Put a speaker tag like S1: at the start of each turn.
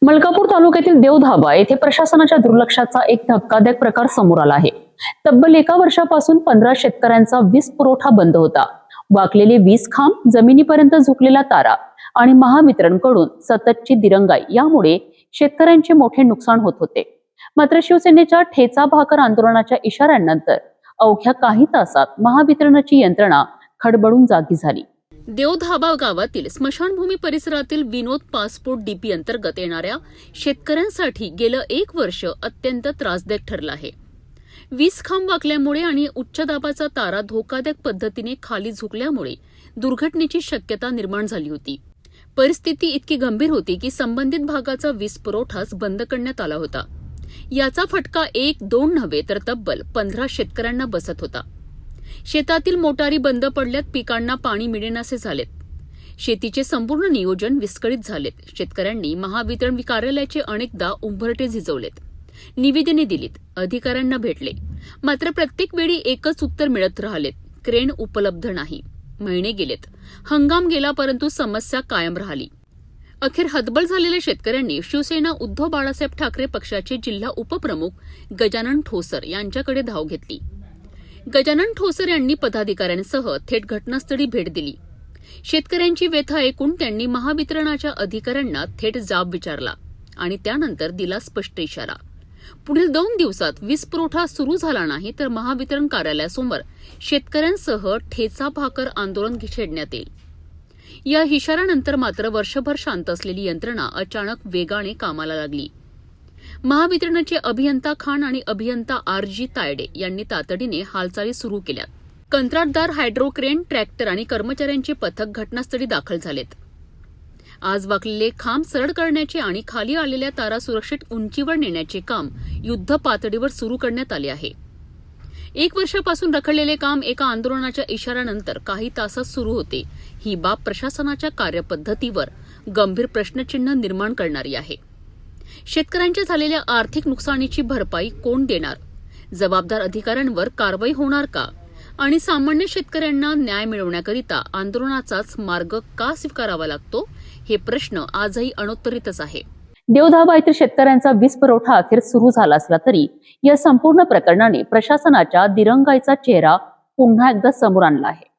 S1: मलकापूर तालुक्यातील देवधाबा येथे प्रशासनाच्या दुर्लक्षाचा एक धक्कादायक प्रकार समोर आला आहे। तब्बल 1 वर्षापासून 15 शेतकऱ्यांचा वीज पुरवठा बंद होता। वाकलेले वीज खांब, जमिनीपर्यंत झुकलेला तारा आणि महावितरणकडून सततची दिरंगाई यामुळे शेतकऱ्यांचे मोठे नुकसान होत होते। मात्र शिवसेनेच्या ठेचा भाकर आंदोलनाच्या इशाऱ्यानंतर अवघ्या काही तासात महावितरणाची यंत्रणा खडबडून जागी झाली। देवधाबा गावातील स्मशानभूमी परिसरातील विनोद पासपोर्ट डीपी अंतर्गत येणाऱ्या शेतकऱ्यांसाठी गेलं 1 वर्ष अत्यंत त्रासदायक ठरलं आहे। वीज खांब वाकल्यामुळे आणि उच्च दाबाचा तारा धोकादायक पद्धतीने खाली झुकल्यामुळे दुर्घटनेची शक्यता निर्माण झाली होती। परिस्थिती इतकी गंभीर होती की संबंधित भागाचा वीज पुरवठाच बंद करण्यात आला होता। याचा फटका 1-2 नव्हे तर तब्बल 15 शेतकऱ्यांना बसत होता। शेतातील मोटारी बंद पडल्यात, पिकांना पाणी मिळेनासे झालेत, शेतीचे संपूर्ण नियोजन विस्कळीत झालेत। शेतकऱ्यांनी महावितरण कार्यालयाचे अनेकदा उंबरठे झिजवलेत, निवेदने दिलीत, अधिकाऱ्यांना भेटले, मात्र प्रत्येक वेळी एकच उत्तर मिळत राहिलेत, क्रेन उपलब्ध नाही। महिने गेलेत, हंगाम गेला, परंतु समस्या कायम राहिली। अखेर हतबल झालेल्या शेतकऱ्यांनी शिवसेना उद्धव बाळासाहेब ठाकरे पक्षाचे जिल्हा उपप्रमुख गजानन ठोसर यांच्याकडे धाव घेतली। गजानन ठोसर यांनी पदाधिकाऱ्यांसह थेट घटनास्थळी भेट दिली। शेतकऱ्यांची व्यथा ऐकून त्यांनी महावितरणाच्या अधिकाऱ्यांना थेट जाब विचारला आणि त्यानंतर दिला स्पष्ट इशारा। पुढील 2 दिवसात वीज पुरवठा सुरू झाला नाही तर महावितरण कार्यालयासमोर शेतकऱ्यांसह ठेचा भाकर आंदोलन छेडण्यात येईल। या इशाऱ्यानंतर मात्र वर्षभर शांत असलेली यंत्रणा अचानक वेगाने कामाला लागली। महावितरणाचे अभियंता खान आणि अभियंता RG तायडे यांनी तातडीने हालचाली सुरू केल्या। कंत्राटदार, हायड्रोक्रेन, ट्रॅक्टर आणि कर्मचाऱ्यांचे पथक घटनास्थळी दाखल झालेत। आज वाकलेले खांब सरळ करण्याचे आणि खाली आलेल्या तारा सुरक्षित उंचीवर नेण्याचे काम युद्ध पातळीवर सुरू करण्यात आले आहे। 1 वर्षापासून रखडलेले काम एका आंदोलनाच्या इशाऱ्यानंतर काही तासात सुरू होते। ही बाब प्रशासनाच्या कार्यपद्धतीवर गंभीर प्रश्नचिन्ह निर्माण करणारी आहे। शेतकऱ्यांच्या झालेल्या आर्थिक नुकसानीची भरपाई कोण देणार? जबाबदार अधिकाऱ्यांवर कारवाई होणार का? आणि सामान्य शेतकऱ्यांना न्याय मिळवण्याकरिता आंदोलनाचाच मार्ग का स्वीकारावा लागतो? हे प्रश्न आजही अनोत्तरितच आहे। देवधाबा येथील शेतकऱ्यांचा वीज पुरवठा अखेर सुरू झाला असला तरी या संपूर्ण प्रकरणाने प्रशासनाच्या दिरंगाईचा चेहरा पुन्हा एकदा समोर आणला आहे।